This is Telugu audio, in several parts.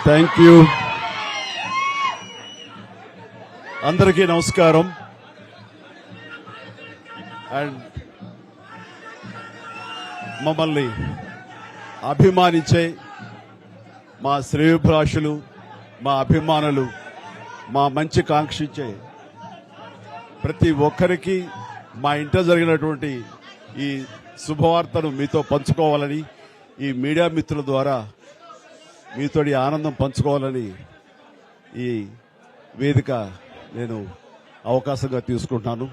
Thank you. అందరికీ నమస్కారం. అండ్ మమ్మల్ని అభిమానించే మా శ్రేయోభిలాషులు, మా అభిమానులు, మా మంచి కాంక్షించే ప్రతి ఒక్కరికి మా ఇంట జరిగినటువంటి ఈ శుభవార్తను మీతో పంచుకోవాలని, ఈ మీడియా మిత్రుల ద్వారా మీతోటి ఆనందం పంచుకోవాలని ఈ వేదిక నేను అవకాశంగా తీసుకుంటున్నాను.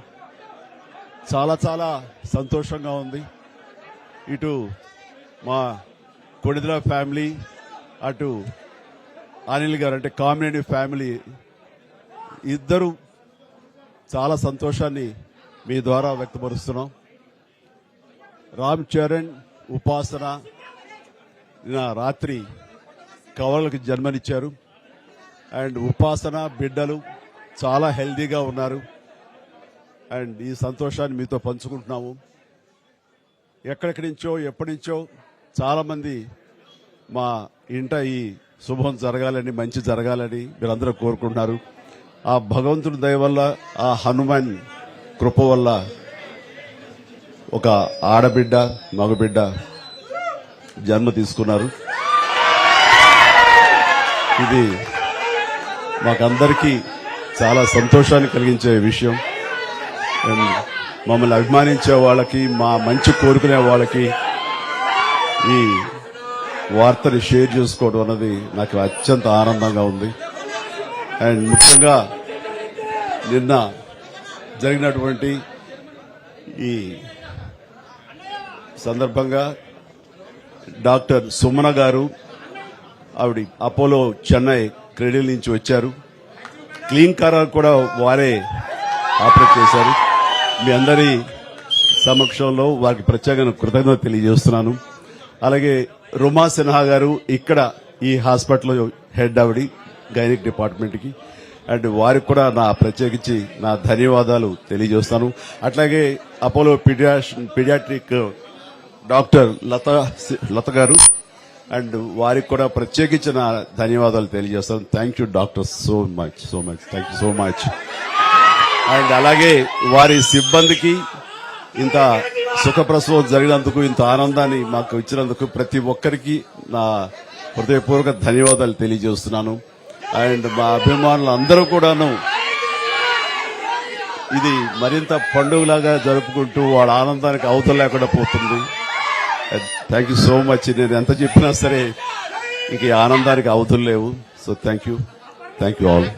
చాలా చాలా సంతోషంగా ఉంది. ఇటు మా కొడిదల ఫ్యామిలీ, అటు అనిల్ గారు అంటే కామినేని ఫ్యామిలీ ఇద్దరు చాలా సంతోషాన్ని మీ ద్వారా వ్యక్తపరుస్తున్నాం. రామ్ చరణ్, ఉపాసన నిన్న రాత్రి కవలలకు జన్మనిచ్చారు. అండ్ ఉపాసన బిడ్డలు చాలా హెల్దీగా ఉన్నారు. అండ్ ఈ సంతోషాన్ని మీతో పంచుకుంటున్నాము. ఎక్కడెక్కడి నుంచో ఎప్పటి నుంచో చాలా మంది మా ఇంట ఈ శుభం జరగాలని, మంచి జరగాలని మీరందరూ కోరుకుంటున్నారు. ఆ భగవంతుడి దయ వల్ల, ఆ హనుమాన్ కృప వల్ల ఒక ఆడబిడ్డ, మగబిడ్డ జన్మ తీసుకున్నారు. ఇది మాకందరికీ చాలా సంతోషాన్ని కలిగించే విషయం. మమ్మల్ని అభిమానించే వాళ్ళకి, మా మంచి కోరుకునే వాళ్ళకి ఈ వార్తని షేర్ చేసుకోవడం అన్నది నాకు అత్యంత ఆనందంగా ఉంది. అండ్ ముఖ్యంగా నిన్న జరిగినటువంటి ఈ సందర్భంగా డాక్టర్ సుమన గారు, ఆవిడ అపోలో చెన్నై క్రెడిల్ నుంచి వచ్చారు. క్లీన్ కారాలు కూడా వారే ఆపరేట్ చేశారు. మీ అందరి సమక్షంలో వారికి ప్రత్యేకంగా కృతజ్ఞత తెలియజేస్తున్నాను. అలాగే రుమా సిన్హా గారు ఇక్కడ ఈ హాస్పిటల్ హెడ్ ఆవిడ గైనిక్ డిపార్ట్మెంట్కి, అండ్ వారికి కూడా నా ప్రత్యేకించి నా ధన్యవాదాలు తెలియజేస్తాను. అట్లాగే అపోలో పీడియాట్రిక్ డాక్టర్ లత గారు, అండ్ వారికి కూడా ప్రత్యేకించి నా ధన్యవాదాలు తెలియజేస్తాను. Thank you doctor, so much thank you so much. And అలాగే వారి సిబ్బందికి ఇంత సుఖప్రసవం జరిగినందుకు, ఇంత ఆనందాన్ని మాకు ఇచ్చినందుకు ప్రతి ఒక్కరికి నా హృదయపూర్వక ధన్యవాదాలు తెలియజేస్తున్నాను. అండ్ మా అభిమానులు అందరూ కూడాను ఇది మరింత పండుగలాగా జరుపుకుంటూ వాళ్ళ ఆనందానికి అవతల లేకుండా పోతుంది. Thank you so much. నేను ఎంత చెప్పినా సరే ఇంక ఈ ఆనందానికి అవతలు లేవు. So thank you all.